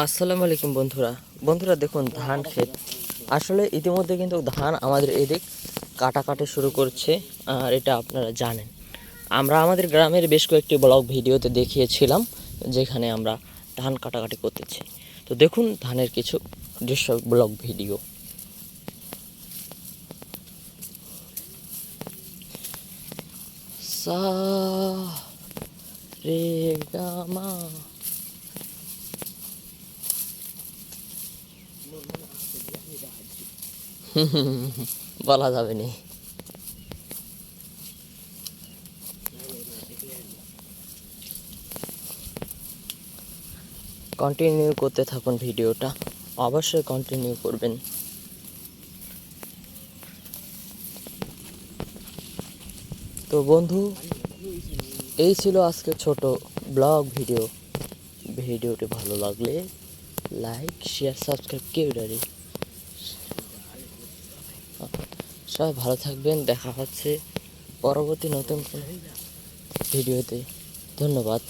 আসসালামু আলাইকুম বন্ধুরা। বন্ধুরা দেখুন ধান ক্ষেত, আসলে ইতিমধ্যে কিন্তু ধান আমাদের এদিক কাটাকাটি শুরু করছে। আর এটা আপনারা জানেন, আমরা আমাদের গ্রামের বেশ কয়েকটি ব্লগ ভিডিওতে দেখিয়েছিলাম যেখানে আমরা ধান কাটাকাটি করতেছি। তো দেখুন ধানের কিছু দৃশ্য ব্লগ ভিডিও। সা রে গা মা। বলা যাবে না। কন্টিনিউ করতে থাকুন ভিডিওটা, অবশ্যই কন্টিনিউ করবেন। তো বন্ধু, এই ছিল আজকে ছোট ব্লগ ভিডিও। ভিডিওটি ভালো লাগলে লাইক শেয়ার সাবস্ক্রাইব কেউ ডারি। সবাই ভালো থাকবেন, দেখা হচ্ছে পরবর্তী নতুন কোনো ভিডিওতে। ধন্যবাদ।